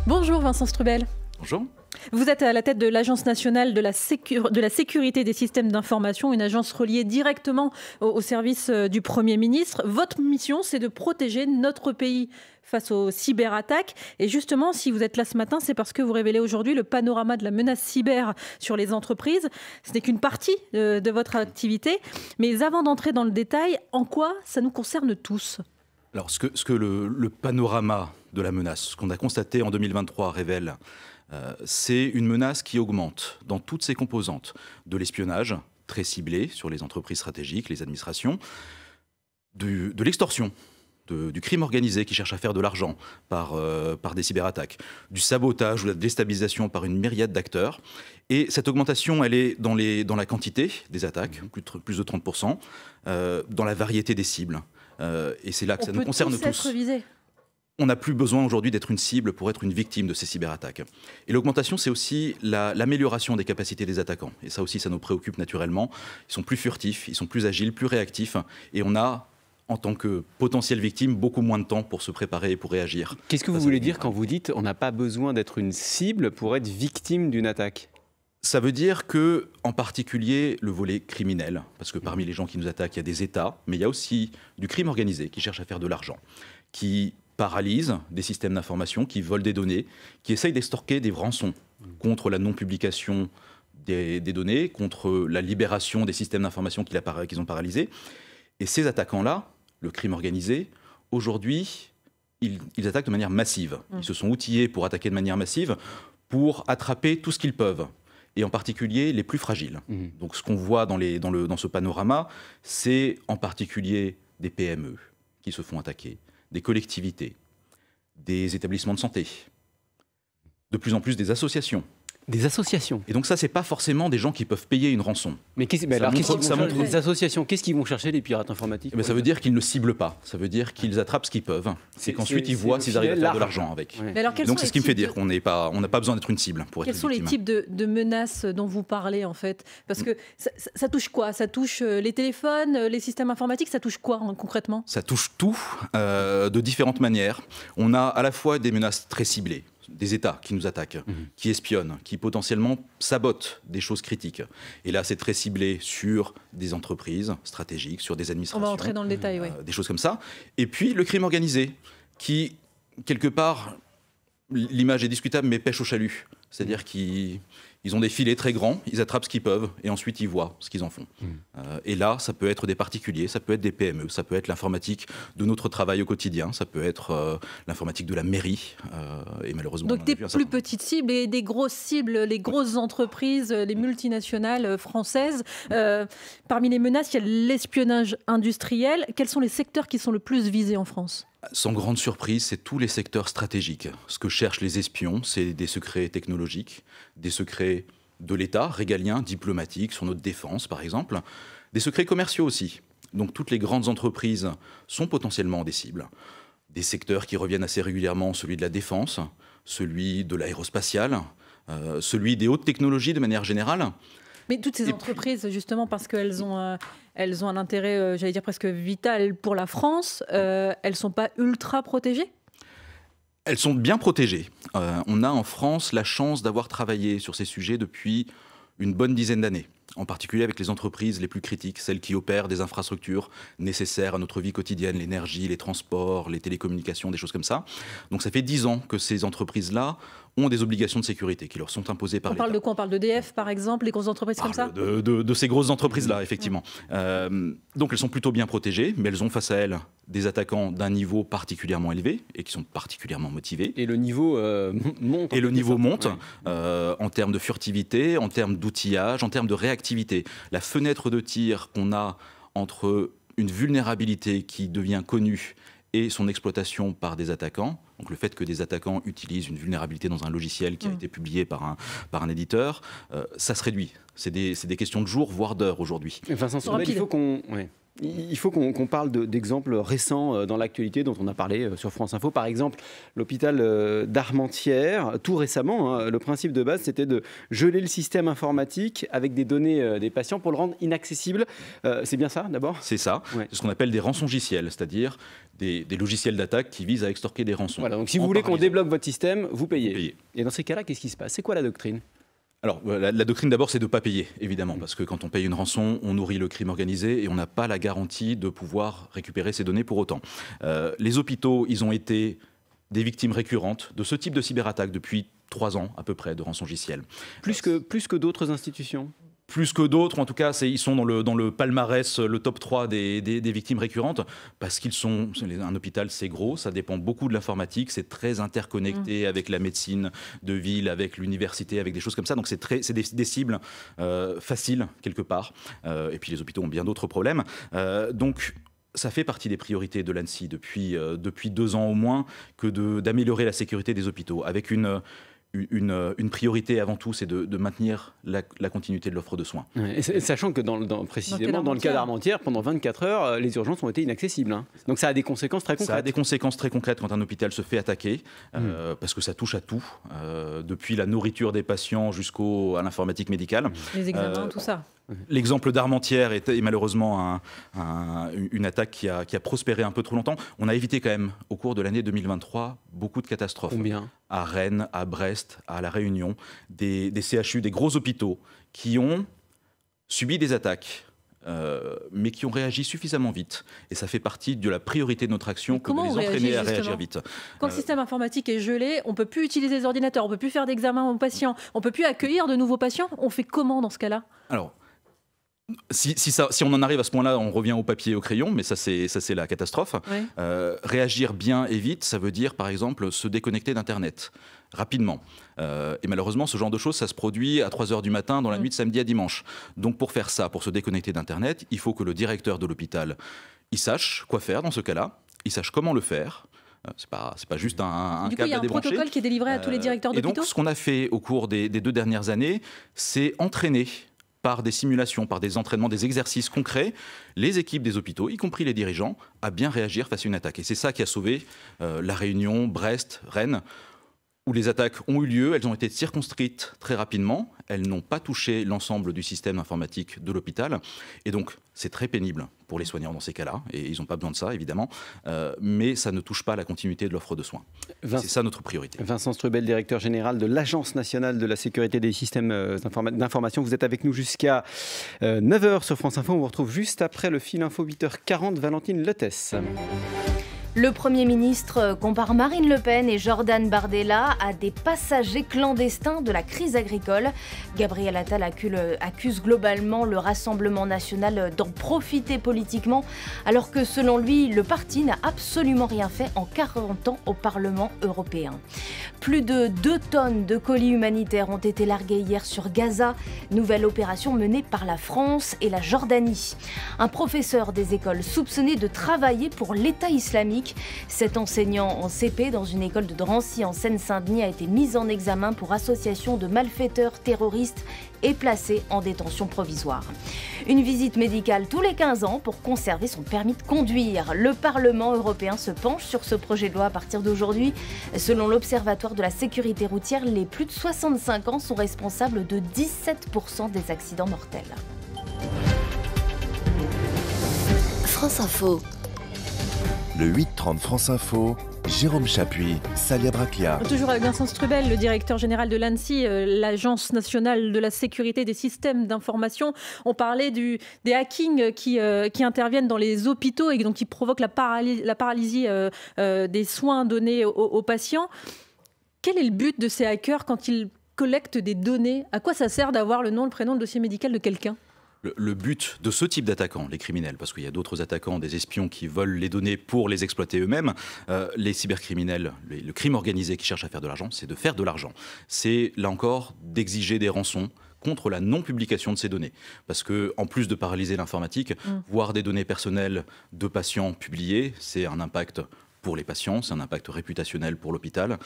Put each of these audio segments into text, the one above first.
Bonjour Vincent Strubel. Bonjour. Vous êtes à la tête de l'Agence nationale de la sécurité des systèmes d'information, une agence reliée directement au service du Premier ministre. Votre mission, c'est de protéger notre pays face aux cyberattaques. Et justement, si vous êtes là ce matin, c'est parce que vous révélez aujourd'hui le panorama de la menace cyber sur les entreprises. Ce n'est qu'une partie de votre activité. Mais avant d'entrer dans le détail, en quoi ça nous concerne tous ? Alors, ce que le panorama de la menace, ce qu'on a constaté en 2023 révèle, c'est une menace qui augmente dans toutes ses composantes. De l'espionnage, très ciblé sur les entreprises stratégiques, les administrations, de l'extorsion, du crime organisé qui cherche à faire de l'argent par des cyberattaques, du sabotage ou de la déstabilisation par une myriade d'acteurs. Et cette augmentation, elle est dans la quantité des attaques, plus de 30%, dans la variété des cibles. Et c'est là que ça nous concerne tous. On n'a plus besoin aujourd'hui d'être une cible pour être une victime de ces cyberattaques. Et l'augmentation, c'est aussi l'amélioration des capacités des attaquants. Et ça aussi, ça nous préoccupe naturellement. Ils sont plus furtifs, ils sont plus agiles, plus réactifs. Et on a, en tant que potentielle victime, beaucoup moins de temps pour se préparer et pour réagir. Qu'est-ce que vous voulez dire quand vous dites on n'a pas besoin d'être une cible pour être victime d'une attaque ? Ça veut dire que, en particulier, le volet criminel, parce que parmi les gens qui nous attaquent, il y a des États, mais il y a aussi du crime organisé qui cherche à faire de l'argent, qui paralyse des systèmes d'information, qui volent des données, qui essayent d'extorquer des rançons contre la non-publication des données, contre la libération des systèmes d'information qu'ils ont paralysés. Et ces attaquants-là, le crime organisé, aujourd'hui, ils attaquent de manière massive. Ils se sont outillés pour attaquer de manière massive, pour attraper tout ce qu'ils peuvent, et en particulier les plus fragiles. Donc ce qu'on voit dans ce panorama, c'est en particulier des PME qui se font attaquer, des collectivités, des établissements de santé, de plus en plus des associations. Des associations. Et donc ça, c'est pas forcément des gens qui peuvent payer une rançon. Mais les associations, qu'est-ce qu'ils vont chercher, les pirates informatiques ? Ça veut dire qu'ils ne ciblent pas. Ça veut dire qu'ils attrapent ce qu'ils peuvent. C'est qu'ensuite ils voient s'ils arrivent à faire de l'argent avec. Ouais. Alors, donc c'est ce qui me fait dire qu'on n'a pas besoin d'être une cible pour être victime. Quels sont les types de menaces dont vous parlez en fait ? Parce que ça touche quoi ? Ça touche les téléphones, les systèmes informatiques, ça touche quoi concrètement ? Ça touche tout de différentes manières. On a à la fois des menaces très ciblées, des États qui nous attaquent, qui espionnent, qui potentiellement sabotent des choses critiques. Et là, c'est très ciblé sur des entreprises stratégiques, sur des administrations. On va entrer dans le détail, oui. Des choses comme ça. Et puis, le crime organisé, qui, quelque part, l'image est discutable, mais pêche au chalut. C'est-à-dire qu'ils ont des filets très grands, ils attrapent ce qu'ils peuvent, et ensuite ils voient ce qu'ils en font. Et là, ça peut être des particuliers, ça peut être des PME, ça peut être l'informatique de notre travail au quotidien, ça peut être l'informatique de la mairie, et malheureusement... Donc des plus petites cibles et des grosses cibles, les grosses entreprises, les multinationales françaises. Parmi les menaces, il y a l'espionnage industriel. Quels sont les secteurs qui sont le plus visés en France ? Sans grande surprise, c'est tous les secteurs stratégiques. Ce que cherchent les espions, c'est des secrets technologiques, des secrets de l'État, régaliens, diplomatiques, sur notre défense par exemple, des secrets commerciaux aussi. Donc toutes les grandes entreprises sont potentiellement des cibles. Des secteurs qui reviennent assez régulièrement, celui de la défense, celui de l'aérospatial, celui des hautes technologies de manière générale. Mais toutes ces entreprises, justement, parce qu'elles ont un intérêt, j'allais dire presque vital pour la France, elles ne sont pas ultra protégées ? Elles sont bien protégées. On a en France la chance d'avoir travaillé sur ces sujets depuis une bonne dizaine d'années, en particulier avec les entreprises les plus critiques, celles qui opèrent des infrastructures nécessaires à notre vie quotidienne, l'énergie, les transports, les télécommunications, des choses comme ça. Donc ça fait 10 ans que ces entreprises-là ont des obligations de sécurité qui leur sont imposées par l'État. On parle de quoi ? On parle d'EDF, par exemple, les grosses entreprises comme ça ? De ces grosses entreprises-là, effectivement. Donc elles sont plutôt bien protégées, mais elles ont face à elles des attaquants d'un niveau particulièrement élevé et qui sont particulièrement motivés. Et le niveau monte. Et le niveau monte en termes de furtivité, en termes d'outillage, en termes de réactivité. La fenêtre de tir qu'on a entre une vulnérabilité qui devient connue et son exploitation par des attaquants, donc le fait que des attaquants utilisent une vulnérabilité dans un logiciel qui a été publié par un éditeur, ça se réduit. C'est des questions de jours, voire d'heures aujourd'hui. Vincent Strubel, il faut qu'on... Ouais. Il faut qu'on parle d'exemples récents dans l'actualité dont on a parlé sur France Info. Par exemple, l'hôpital d'Armentières. Tout récemment, le principe de base, c'était de geler le système informatique avec des données des patients pour le rendre inaccessible. C'est bien ça, d'abord ? C'est ça. Ouais. C'est ce qu'on appelle des rançongiciels, c'est-à-dire des logiciels d'attaque qui visent à extorquer des rançons. Voilà, donc si vous voulez qu'on débloque votre système, vous payez. Et dans ces cas-là, qu'est-ce qui se passe ? C'est quoi la doctrine ? Alors, la doctrine d'abord, c'est de ne pas payer, évidemment, parce que quand on paye une rançon, on nourrit le crime organisé et on n'a pas la garantie de pouvoir récupérer ces données pour autant. Les hôpitaux, ils ont été des victimes récurrentes de ce type de cyberattaque depuis 3 ans à peu près de rançongiciel. Plus que d'autres institutions ? Plus que d'autres, en tout cas, ils sont dans le palmarès, le top 3 des victimes récurrentes, parce un hôpital, c'est gros, ça dépend beaucoup de l'informatique, c'est très interconnecté avec la médecine de ville, avec l'université, avec des choses comme ça, donc c'est des cibles faciles, quelque part, et puis les hôpitaux ont bien d'autres problèmes, donc ça fait partie des priorités de l'ANSSI depuis 2 ans au moins, que d'améliorer la sécurité des hôpitaux, avec une priorité avant tout, c'est de maintenir la continuité de l'offre de soins. Ouais, sachant que précisément dans le cas d'Armentières, pendant 24 heures, les urgences ont été inaccessibles. Hein. Donc ça a des conséquences très concrètes. Ça a des conséquences très concrètes quand un hôpital se fait attaquer, parce que ça touche à tout, depuis la nourriture des patients jusqu'à l'informatique médicale. Les examens, tout ça. L'exemple d'Armentières est malheureusement une attaque qui a prospéré un peu trop longtemps. On a évité quand même, au cours de l'année 2023, beaucoup de catastrophes. Combien ? À Rennes, à Brest, à La Réunion, des CHU, des gros hôpitaux qui ont subi des attaques, mais qui ont réagi suffisamment vite. Et ça fait partie de la priorité de notre action, que de les entraîner à réagir vite. Quand le système informatique est gelé, on ne peut plus utiliser les ordinateurs, on ne peut plus faire d'examen aux patients, on ne peut plus accueillir de nouveaux patients. On fait comment dans ce cas-là ? Alors, si on en arrive à ce point-là, on revient au papier et au crayon, mais ça c'est la catastrophe. Oui. Réagir bien et vite, ça veut dire par exemple se déconnecter d'Internet rapidement. Et malheureusement, ce genre de choses, ça se produit à 3h du matin dans la nuit de samedi à dimanche. Donc pour faire ça, pour se déconnecter d'Internet, il faut que le directeur de l'hôpital, il sache quoi faire dans ce cas-là, il sache comment le faire. C'est pas juste un câble à débrancher. Du coup, il y a un protocole qui est délivré à tous les directeurs d'hôpitaux. Et donc, ce qu'on a fait au cours des 2 dernières années, c'est entraîner par des simulations, par des entraînements, des exercices concrets, les équipes des hôpitaux, y compris les dirigeants, à bien réagir face à une attaque. Et c'est ça qui a sauvé La Réunion, Brest, Rennes, où les attaques ont eu lieu, elles ont été circonscrites très rapidement, elles n'ont pas touché l'ensemble du système informatique de l'hôpital, et donc c'est très pénible pour les soignants dans ces cas-là, et ils n'ont pas besoin de ça évidemment, mais ça ne touche pas la continuité de l'offre de soins. C'est ça notre priorité. Vincent Strubel, directeur général de l'Agence nationale de la sécurité des systèmes d'information, vous êtes avec nous jusqu'à 9h sur France Info, on vous retrouve juste après le fil info 8h40, Valentine Lettès. Le Premier ministre compare Marine Le Pen et Jordan Bardella à des passagers clandestins de la crise agricole. Gabriel Attal accuse globalement le Rassemblement national d'en profiter politiquement, alors que selon lui, le parti n'a absolument rien fait en 40 ans au Parlement européen. Plus de 2 tonnes de colis humanitaires ont été largués hier sur Gaza, nouvelle opération menée par la France et la Jordanie. Un professeur des écoles soupçonné de travailler pour l'État islamique. Cet enseignant en CP dans une école de Drancy en Seine-Saint-Denis a été mis en examen pour association de malfaiteurs terroristes et placé en détention provisoire. Une visite médicale tous les 15 ans pour conserver son permis de conduire. Le Parlement européen se penche sur ce projet de loi à partir d'aujourd'hui. Selon l'Observatoire de la sécurité routière, les plus de 65 ans sont responsables de 17% des accidents mortels. France Info. Le 8-30 France Info, Jérôme Chapuis, Salia Braclia. Toujours avec Vincent Strubel, le directeur général de l'ANSSI, l'Agence nationale de la sécurité des systèmes d'information. On parlait des hackings qui interviennent dans les hôpitaux et donc qui provoquent la paralysie des soins donnés aux patients. Quel est le but de ces hackers quand ils collectent des données ? À quoi ça sert d'avoir le nom, le prénom, le dossier médical de quelqu'un ? Le but de ce type d'attaquants, les criminels, parce qu'il y a d'autres attaquants, des espions qui volent les données pour les exploiter eux-mêmes, les cybercriminels, le crime organisé qui cherche à faire de l'argent, c'est de faire de l'argent. C'est, là encore, d'exiger des rançons contre la non-publication de ces données. Parce qu'en plus de paralyser l'informatique, voir des données personnelles de patients publiées, c'est un impact pour les patients, c'est un impact réputationnel pour l'hôpital.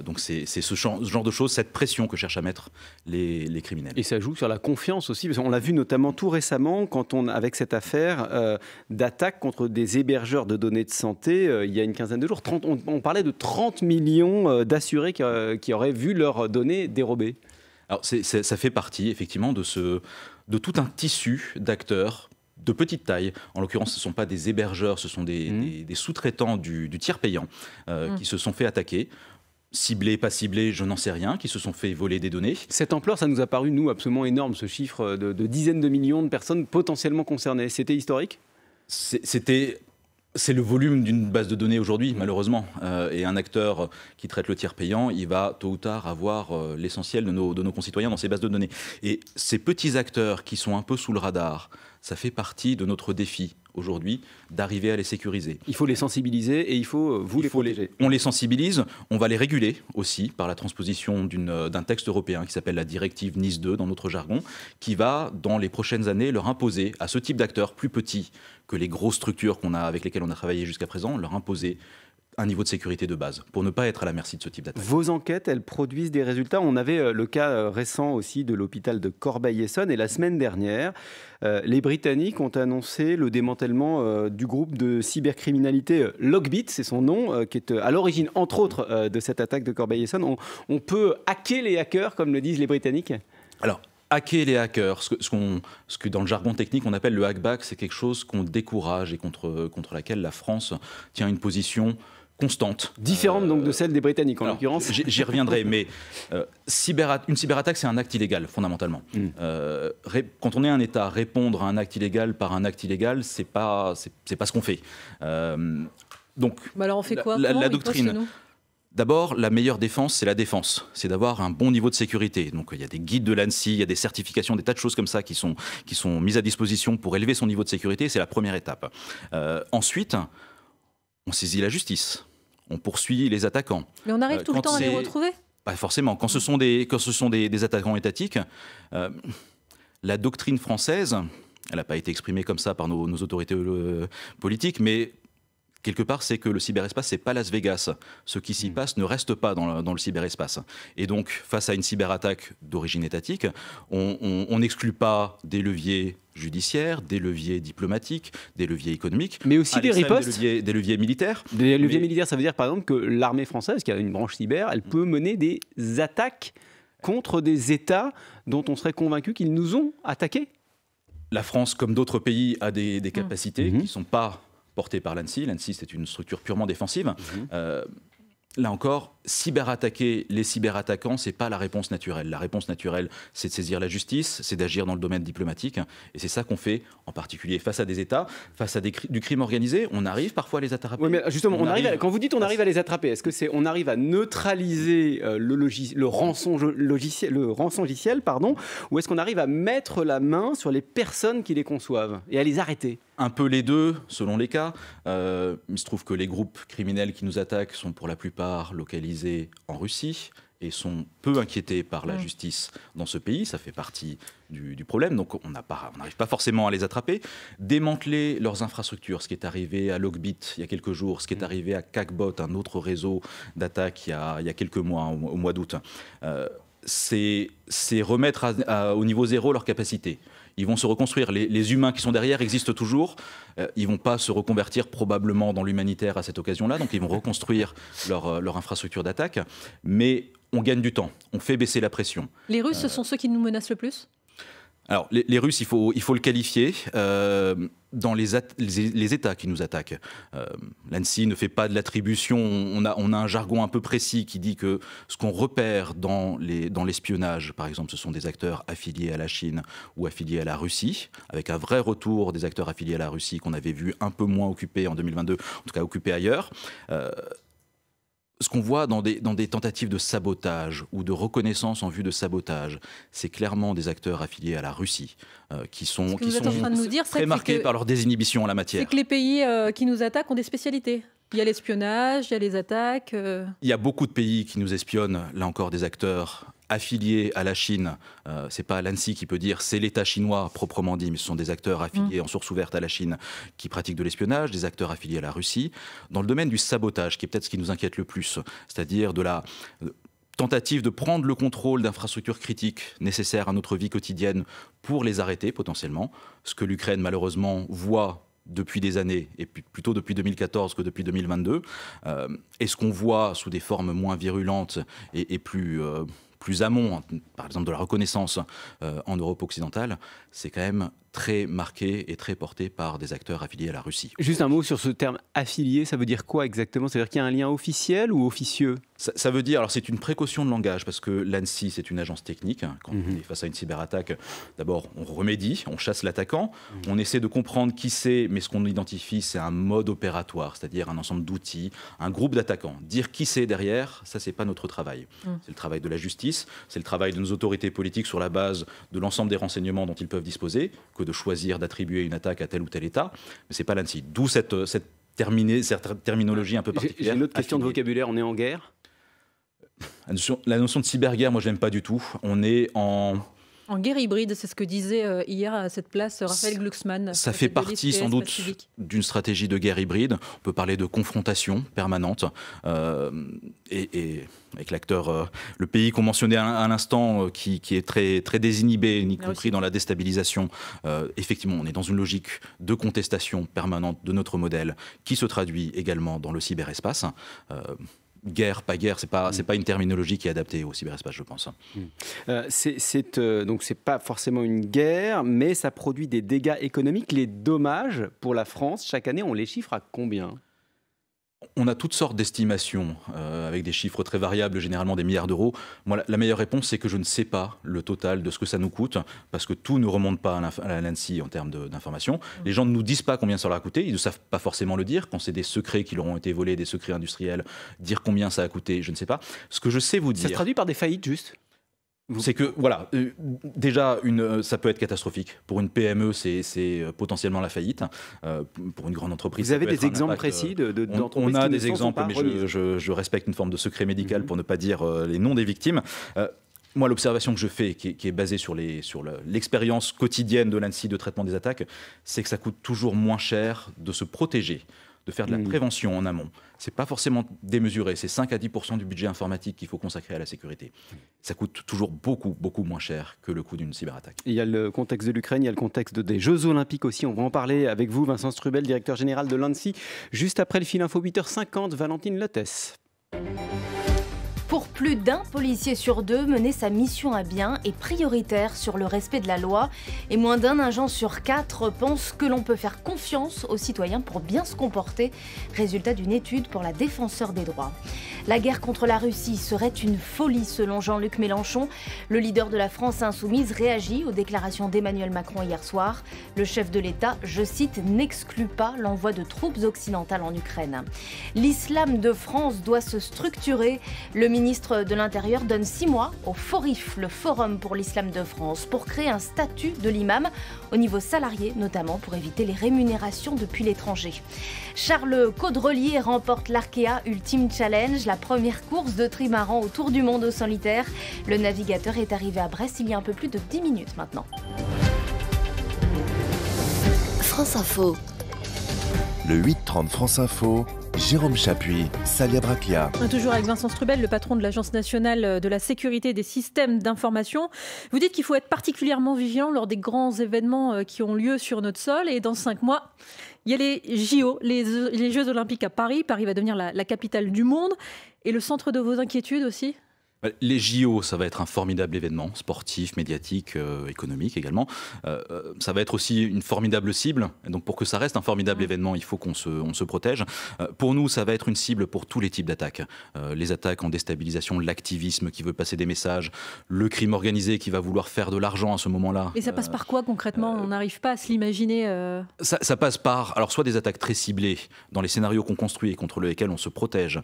Donc c'est ce genre de choses, cette pression que cherchent à mettre les criminels. Et ça joue sur la confiance aussi, parce qu'on l'a vu notamment tout récemment, avec cette affaire d'attaque contre des hébergeurs de données de santé, il y a une quinzaine de jours. On parlait de 30 millions d'assurés qui auraient vu leurs données dérobées. Alors ça fait partie effectivement de tout un tissu d'acteurs de petite taille. En l'occurrence, ce ne sont pas des hébergeurs, ce sont des sous-traitants du tiers payant qui se sont fait attaquer. Ciblés, pas ciblés, je n'en sais rien, qui se sont fait voler des données. Cette ampleur, ça nous a paru, nous, absolument énorme, ce chiffre de dizaines de millions de personnes potentiellement concernées. C'était historique ? C'est le volume d'une base de données aujourd'hui, malheureusement. Et un acteur qui traite le tiers payant, il va tôt ou tard avoir l'essentiel de nos concitoyens dans ces bases de données. Et ces petits acteurs qui sont un peu sous le radar, ça fait partie de notre défi aujourd'hui d'arriver à les sécuriser. Il faut les sensibiliser et il faut les protéger. On les sensibilise, on va les réguler aussi par la transposition d'un texte européen qui s'appelle la directive Nice 2 dans notre jargon, qui va dans les prochaines années leur imposer à ce type d'acteurs plus petits que les grosses structures avec lesquelles on a travaillé jusqu'à présent, leur imposer un niveau de sécurité de base, pour ne pas être à la merci de ce type d'attaque. Vos enquêtes, elles produisent des résultats. On avait le cas récent aussi de l'hôpital de Corbeil-Essonnes, et la semaine dernière, les Britanniques ont annoncé le démantèlement du groupe de cybercriminalité Logbit, c'est son nom, qui est à l'origine, entre autres, de cette attaque de Corbeil-Essonnes. On peut hacker les hackers, comme le disent les Britanniques ? Alors, hacker les hackers, ce que dans le jargon technique on appelle le hackback, c'est quelque chose qu'on décourage et contre laquelle la France tient une position constante. Différente donc de celle des Britanniques en l'occurrence. J'y reviendrai, mais une cyberattaque, c'est un acte illégal, fondamentalement. Quand on est un État, répondre à un acte illégal par un acte illégal, c'est pas ce qu'on fait. Donc, alors on fait quoi la doctrine. D'abord, la meilleure défense, c'est la défense. C'est d'avoir un bon niveau de sécurité. Donc, il y a des guides de l'ANSSI, il y a des certifications, des tas de choses comme ça qui sont mises à disposition pour élever son niveau de sécurité. C'est la première étape. Ensuite, on saisit la justice. On poursuit les attaquants. Mais on arrive tout le temps à les retrouver ? Pas forcément. Quand ce sont des attaquants étatiques, la doctrine française, elle n'a pas été exprimée comme ça par nos autorités politiques, mais quelque part, c'est que le cyberespace, c'est pas Las Vegas. Ce qui s'y passe ne reste pas dans le cyberespace. Et donc, face à une cyberattaque d'origine étatique, on n'exclut pas des leviers judiciaires, des leviers diplomatiques, des leviers économiques. Mais aussi des ripostes. Des leviers militaires. Des leviers militaires, ça veut dire par exemple que l'armée française, qui a une branche cyber, elle peut mener des attaques contre des États dont on serait convaincu qu'ils nous ont attaqués. La France, comme d'autres pays, a des capacités qui ne sont pas portée par l'ANSSI. L'ANSSI, c'est une structure purement défensive. Là encore, cyberattaquer les cyberattaquants, ce n'est pas la réponse naturelle. La réponse naturelle, c'est de saisir la justice, c'est d'agir dans le domaine diplomatique. Et c'est ça qu'on fait, en particulier face à des États, face à du crime organisé. On arrive parfois à les attraper. Oui, mais justement, quand vous dites on arrive à les attraper, est-ce que on arrive à neutraliser le rançon logiciel, ou est-ce qu'on arrive à mettre la main sur les personnes qui les conçoivent et à les arrêter ? Un peu les deux, selon les cas. Il se trouve que les groupes criminels qui nous attaquent sont pour la plupart localisés en Russie et sont peu inquiétés par la justice dans ce pays. Ça fait partie du problème. Donc on n'arrive pas forcément à les attraper. Démanteler leurs infrastructures, ce qui est arrivé à Logbit il y a quelques jours, ce qui est arrivé à Kakbot, un autre réseau d'attaque il y a quelques mois, au mois d'août, c'est remettre au niveau zéro leur capacité. Ils vont se reconstruire. Les humains qui sont derrière existent toujours. Ils ne vont pas se reconvertir probablement dans l'humanitaire à cette occasion-là. Donc ils vont reconstruire leur infrastructure d'attaque. Mais on gagne du temps. On fait baisser la pression. Les Russes, ce sont ceux qui nous menacent le plus ? Alors, les Russes, il faut le qualifier. Dans les États qui nous attaquent, l'ANSSI ne fait pas de l'attribution. On a un jargon un peu précis qui dit que ce qu'on repère dans l'espionnage, par exemple, ce sont des acteurs affiliés à la Chine ou affiliés à la Russie, avec un vrai retour des acteurs affiliés à la Russie qu'on avait vu un peu moins occupés en 2022, en tout cas occupés ailleurs. Ce qu'on voit dans des tentatives de sabotage ou de reconnaissance en vue de sabotage, c'est clairement des acteurs affiliés à la Russie qui sont très marqués par leur désinhibition en la matière. C'est que les pays qui nous attaquent ont des spécialités. Il y a l'espionnage, il y a les attaques. Il y a beaucoup de pays qui nous espionnent, là encore des acteurs affiliés à la Chine. C'est pas l'ANSSI qui peut dire c'est l'État chinois proprement dit, mais ce sont des acteurs affiliés en source ouverte à la Chine qui pratiquent de l'espionnage, des acteurs affiliés à la Russie. Dans le domaine du sabotage, qui est peut-être ce qui nous inquiète le plus, c'est-à-dire de la tentative de prendre le contrôle d'infrastructures critiques nécessaires à notre vie quotidienne pour les arrêter potentiellement, ce que l'Ukraine malheureusement voit depuis des années, et plutôt depuis 2014 que depuis 2022, et ce qu'on voit sous des formes moins virulentes et plus amont, par exemple de la reconnaissance en Europe occidentale, c'est quand même très marqué et très porté par des acteurs affiliés à la Russie. Juste un mot sur ce terme affilié, ça veut dire quoi exactement? C'est-à-dire qu'il y a un lien officiel ou officieux? Ça veut dire, alors c'est une précaution de langage, parce que l'ANSSI, c'est une agence technique. Quand on est face à une cyberattaque, d'abord, on remédie, on chasse l'attaquant, on essaie de comprendre qui c'est, mais ce qu'on identifie, c'est un mode opératoire, c'est-à-dire un ensemble d'outils, un groupe d'attaquants. Dire qui c'est derrière, ça, c'est pas notre travail. C'est le travail de la justice, c'est le travail de nos autorités politiques sur la base de l'ensemble des renseignements dont ils peuvent disposer, que de choisir d'attribuer une attaque à tel ou tel État, mais c'est pas l'ANSSI. D'où cette terminologie un peu particulière. J'ai une autre question de vocabulaire, on est en guerre? La notion de cyberguerre, moi je l'aime pas du tout. On est en guerre hybride, c'est ce que disait hier à cette place Raphaël Glucksmann. Ça fait partie sans doute d'une stratégie de guerre hybride. On peut parler de confrontation permanente. Et avec l'acteur, le pays qu'on mentionnait à l'instant, qui est très, très désinhibé, y compris dans la déstabilisation. Effectivement, on est dans une logique de contestation permanente de notre modèle, qui se traduit également dans le cyberespace. Guerre, pas guerre, c'est pas une terminologie qui est adaptée au cyberespace, je pense. Donc c'est pas forcément une guerre, mais ça produit des dégâts économiques. Les dommages pour la France, chaque année, on les chiffre à combien? On a toutes sortes d'estimations, avec des chiffres très variables, généralement des milliards d'euros. Moi, la meilleure réponse, c'est que je ne sais pas le total de ce que ça nous coûte, parce que tout ne remonte pas à l'ANSSI en termes d'information. Les gens ne nous disent pas combien ça leur a coûté, ils ne savent pas forcément le dire. Quand c'est des secrets qui leur ont été volés, des secrets industriels, dire combien ça a coûté, je ne sais pas. Ce que je sais vous dire... Ça se traduit par des faillites, juste? C'est que, voilà, déjà, ça peut être catastrophique. Pour une PME, c'est potentiellement la faillite. Pour une grande entreprise, vous avez des exemples précis on a des exemples, mais je respecte une forme de secret médical pour ne pas dire les noms des victimes. Moi, l'observation que je fais, qui est basée sur l'expérience quotidienne de l'ANSSI de traitement des attaques, c'est que ça coûte toujours moins cher de se protéger, de faire de la prévention en amont. Ce n'est pas forcément démesuré, c'est 5 à 10% du budget informatique qu'il faut consacrer à la sécurité. Ça coûte toujours beaucoup, beaucoup moins cher que le coût d'une cyberattaque. Il y a le contexte de l'Ukraine, il y a le contexte des Jeux Olympiques aussi. On va en parler avec vous, Vincent Strubel, directeur général de l'ANSSI. Juste après le fil info 8h50, Valentine Lotès. Pour plus d'un policier sur deux, mener sa mission à bien est prioritaire sur le respect de la loi. Et moins d'un agent sur 4 pense que l'on peut faire confiance aux citoyens pour bien se comporter. Résultat d'une étude pour la Défenseure des droits. La guerre contre la Russie serait une folie selon Jean-Luc Mélenchon. Le leader de la France insoumise réagit aux déclarations d'Emmanuel Macron hier soir. Le chef de l'État, je cite, n'exclut pas l'envoi de troupes occidentales en Ukraine. L'islam de France doit se structurer. Le ministre de l'Intérieur donne 6 mois au FORIF, le Forum pour l'Islam de France, pour créer un statut de l'imam au niveau salarié, notamment pour éviter les rémunérations depuis l'étranger. Charles Caudrelier remporte l'Arkea Ultimate Challenge, la première course de trimaran autour du monde au solitaire. Le navigateur est arrivé à Brest il y a un peu plus de 10 minutes maintenant. France Info. Le 8-30 France Info. Jérôme Chapuis, Salia Bracchia. Toujours avec Vincent Strubel, le patron de l'Agence nationale de la sécurité des systèmes d'information. Vous dites qu'il faut être particulièrement vigilant lors des grands événements qui ont lieu sur notre sol. Et dans 5 mois, il y a les JO, les Jeux Olympiques à Paris. Paris va devenir la capitale du monde. Et le centre de vos inquiétudes aussi ? Les JO, ça va être un formidable événement sportif, médiatique, économique également. Ça va être aussi une formidable cible. Et donc pour que ça reste un formidable événement, il faut qu'on se protège. Pour nous, ça va être une cible pour tous les types d'attaques. Les attaques en déstabilisation, l'activisme qui veut passer des messages, le crime organisé qui va vouloir faire de l'argent à ce moment-là. Et ça passe par quoi concrètement ? On n'arrive pas à se l'imaginer. Ça passe par, alors soit des attaques très ciblées dans les scénarios qu'on construit et contre lesquels on se protège,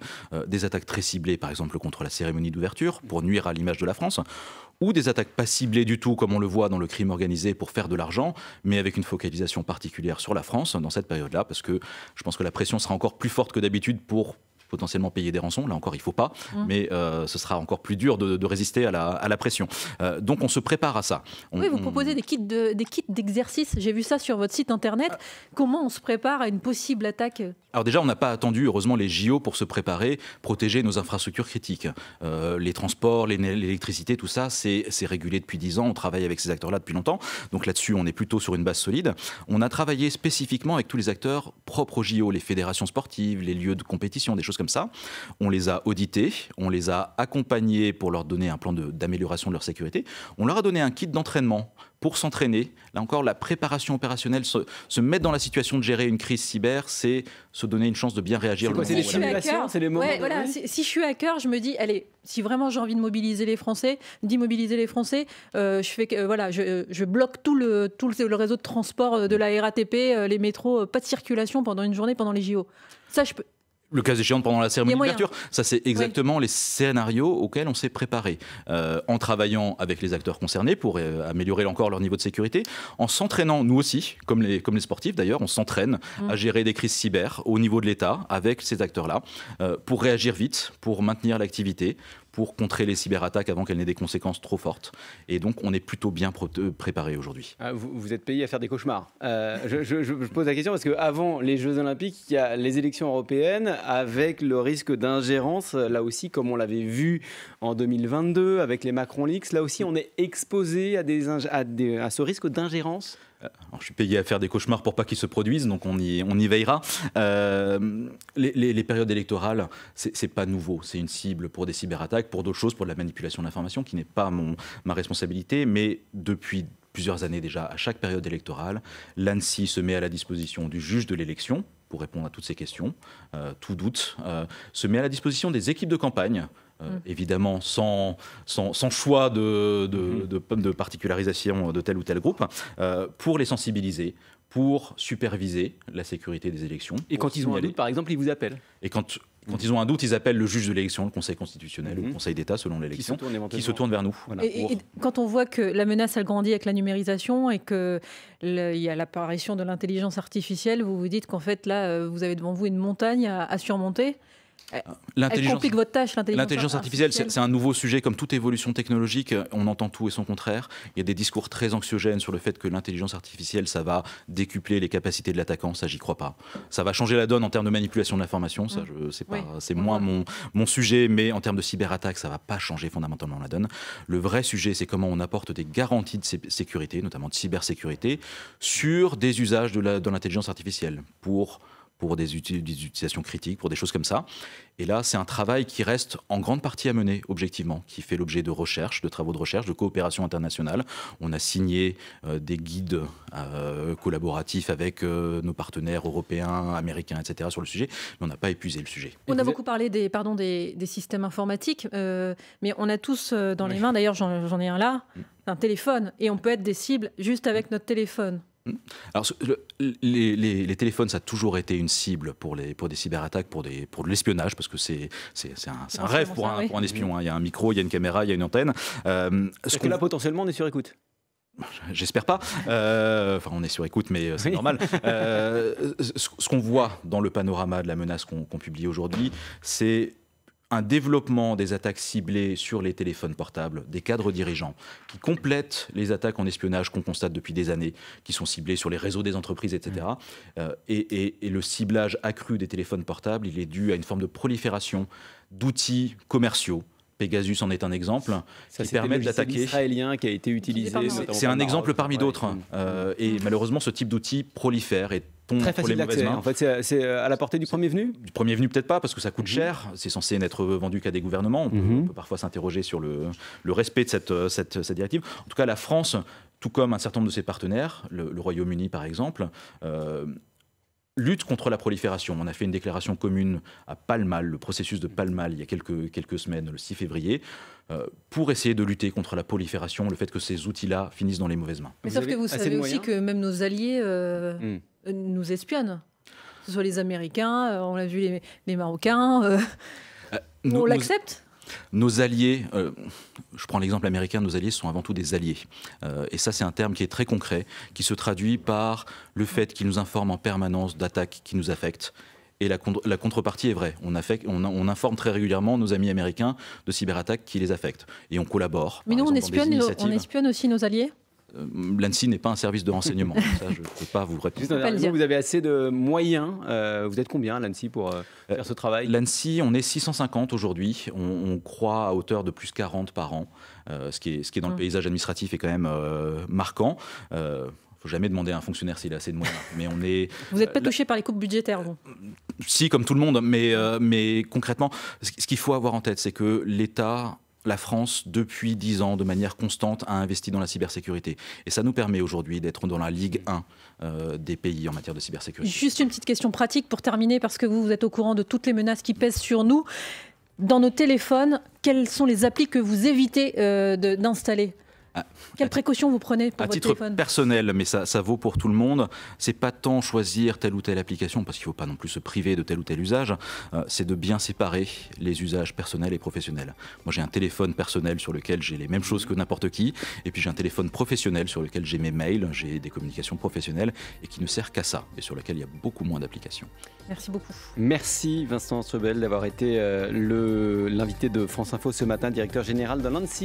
des attaques très ciblées par exemple contre la cérémonie d'ouverture, pour nuire à l'image de la France, ou des attaques pas ciblées du tout, comme on le voit dans le crime organisé, pour faire de l'argent, mais avec une focalisation particulière sur la France dans cette période-là, parce que je pense que la pression sera encore plus forte que d'habitude pour potentiellement payer des rançons. Là encore, il ne faut pas, mais ce sera encore plus dur de résister à la pression. Donc on se prépare à ça. Oui, vous proposez des kits d'exercice. J'ai vu ça sur votre site internet. Comment on se prépare à une possible attaque ? Alors déjà, on n'a pas attendu, heureusement, les JO pour se préparer, protéger nos infrastructures critiques. Les transports, l'électricité, tout ça, c'est régulé depuis 10 ans. On travaille avec ces acteurs-là depuis longtemps. Donc là-dessus, on est plutôt sur une base solide. On a travaillé spécifiquement avec tous les acteurs propres aux JO, les fédérations sportives, les lieux de compétition, des choses comme ça. On les a audités, on les a accompagnés pour leur donner un plan d'amélioration de leur sécurité. On leur a donné un kit d'entraînement pour s'entraîner. Là encore, la préparation opérationnelle, se mettre dans la situation de gérer une crise cyber, c'est se donner une chance de bien réagir. C'est quoi, c'est les simulations, c'est les moments. Ouais, voilà. Si je suis hacker, je me dis, allez, si vraiment j'ai envie de mobiliser les Français, d'immobiliser les Français, je bloque tout le réseau de transport de la RATP, les métros, pas de circulation pendant une journée pendant les JO. Ça, je peux. Le cas échéant pendant la cérémonie d'ouverture, ça c'est exactement les scénarios auxquels on s'est préparé, en travaillant avec les acteurs concernés pour améliorer encore leur niveau de sécurité, en s'entraînant nous aussi, comme les sportifs d'ailleurs, on s'entraîne à gérer des crises cyber au niveau de l'État avec ces acteurs-là, pour réagir vite, pour maintenir l'activité, pour contrer les cyberattaques avant qu'elles n'aient des conséquences trop fortes. Et donc, on est plutôt bien préparé aujourd'hui. Vous êtes payé à faire des cauchemars. Je pose la question parce qu'avant les Jeux Olympiques, il y a les élections européennes avec le risque d'ingérence. Là aussi, comme on l'avait vu en 2022 avec les Macron Leaks, là aussi, on est exposé à ce risque d'ingérence. Alors, je suis payé à faire des cauchemars pour pas qu'ils se produisent, donc on y veillera. Les périodes électorales, c'est pas nouveau. C'est une cible pour des cyberattaques, pour d'autres choses, pour de la manipulation de l'information, qui n'est pas ma responsabilité. Mais depuis plusieurs années déjà, à chaque période électorale, l'ANSSI se met à la disposition du juge de l'élection pour répondre à toutes ces questions, tout doute, se met à la disposition des équipes de campagne. Évidemment sans choix de particularisation de tel ou tel groupe, pour les sensibiliser, pour superviser la sécurité des élections. Et quand ils ont un doute, par exemple, ils vous appellent. Et quand ils ont un doute, ils appellent le juge de l'élection, le Conseil constitutionnel, le Conseil d'État, selon l'élection, qui se tourne vers nous. Voilà. Et quand on voit que la menace, elle grandit avec la numérisation et qu'il y a l'apparition de l'intelligence artificielle, vous vous dites qu'en fait, là, vous avez devant vous une montagne à surmonter. Elle complique votre tâche, l'intelligence artificielle, c'est un nouveau sujet. Comme toute évolution technologique, on entend tout et son contraire. Il y a des discours très anxiogènes sur le fait que l'intelligence artificielle, ça va décupler les capacités de l'attaquant. Ça, j'y crois pas. Ça va changer la donne en termes de manipulation de l'information. Ça, c'est moins mon sujet, mais en termes de cyberattaque, ça va pas changer fondamentalement la donne. Le vrai sujet, c'est comment on apporte des garanties de sécurité, notamment de cybersécurité, sur des usages de l'intelligence artificielle pour des utilisations critiques, pour des choses comme ça. Et là, c'est un travail qui reste en grande partie à mener, objectivement, qui fait l'objet de recherche, de travaux de recherche, de coopération internationale. On a signé des guides collaboratifs avec nos partenaires européens, américains, etc. sur le sujet, mais on n'a pas épuisé le sujet. On a beaucoup parlé des systèmes informatiques, mais on a tous dans les mains, d'ailleurs j'en ai un là, un téléphone, et on peut être des cibles juste avec notre téléphone. Alors, les téléphones, ça a toujours été une cible pour des cyberattaques, pour de l'espionnage, parce que c'est un rêve pour un espion. Hein. Il y a un micro, il y a une caméra, il y a une antenne. Est-ce que là, potentiellement, on est sur écoute ? J'espère pas. Enfin, on est sur écoute, mais c'est normal. Ce qu'on voit dans le panorama de la menace qu'on publie aujourd'hui, c'est un développement des attaques ciblées sur les téléphones portables des cadres dirigeants qui complètent les attaques en espionnage qu'on constate depuis des années, qui sont ciblées sur les réseaux des entreprises, etc. Et le ciblage accru des téléphones portables, il est dû à une forme de prolifération d'outils commerciaux. Pegasus en est un exemple, qui permet d'attaquer. Israélien qui a été utilisé. C'est un exemple parmi d'autres. Et malheureusement, ce type d'outil prolifère et tombe très pour les mauvaises mains. En fait, c'est à la portée du premier venu. Du premier venu, peut-être pas, parce que ça coûte cher. C'est censé n'être vendu qu'à des gouvernements. On peut parfois s'interroger sur le respect de cette directive. En tout cas, la France, tout comme un certain nombre de ses partenaires, le Royaume-Uni par exemple, lutte contre la prolifération. On a fait une déclaration commune à Pall-Mall, le processus de Pall-Mall, il y a quelques semaines, le 6 février, pour essayer de lutter contre la prolifération, le fait que ces outils-là finissent dans les mauvaises mains. Mais sauf que vous savez aussi que même nos alliés nous espionnent. Que ce soit les Américains, on l'a vu les Marocains. On l'accepte ? Nos alliés, je prends l'exemple américain, nos alliés sont avant tout des alliés. Et ça, c'est un terme qui est très concret, qui se traduit par le fait qu'ils nous informent en permanence d'attaques qui nous affectent. Et la contrepartie est vraie. On informe très régulièrement nos amis américains de cyberattaques qui les affectent. Et on collabore. Mais nous, on espionne aussi nos alliés. L'ANSSI n'est pas un service de renseignement. Ça, je ne peux pas vous répondre. Vous avez assez de moyens. Vous êtes combien, l'ANSSI, pour faire ce travail? L'ANSSI, on est 650 aujourd'hui. On croît à hauteur de plus 40 par an. Ce qui est dans le paysage administratif est quand même marquant. Il ne faut jamais demander à un fonctionnaire s'il a assez de moyens. Mais vous n'êtes pas touché par les coupes budgétaires, vous? Si, comme tout le monde. Mais concrètement, ce qu'il faut avoir en tête, c'est que l'État... La France, depuis 10 ans, de manière constante, a investi dans la cybersécurité. Et ça nous permet aujourd'hui d'être dans la Ligue 1 des pays en matière de cybersécurité. Juste une petite question pratique pour terminer, parce que vous êtes au courant de toutes les menaces qui pèsent sur nous. Dans nos téléphones, quelles sont les applis que vous évitez d'installer ? Quelles précautions vous prenez pour votre téléphone ? À titre personnel, mais ça vaut pour tout le monde, c'est pas tant choisir telle ou telle application, parce qu'il ne faut pas non plus se priver de tel ou tel usage, c'est de bien séparer les usages personnels et professionnels. Moi j'ai un téléphone personnel sur lequel j'ai les mêmes choses que n'importe qui, et puis j'ai un téléphone professionnel sur lequel j'ai mes mails, j'ai des communications professionnelles, et qui ne sert qu'à ça, et sur lequel il y a beaucoup moins d'applications. Merci beaucoup. Merci Vincent Strebel d'avoir été l'invité de France Info ce matin, directeur général de l'ANSSI.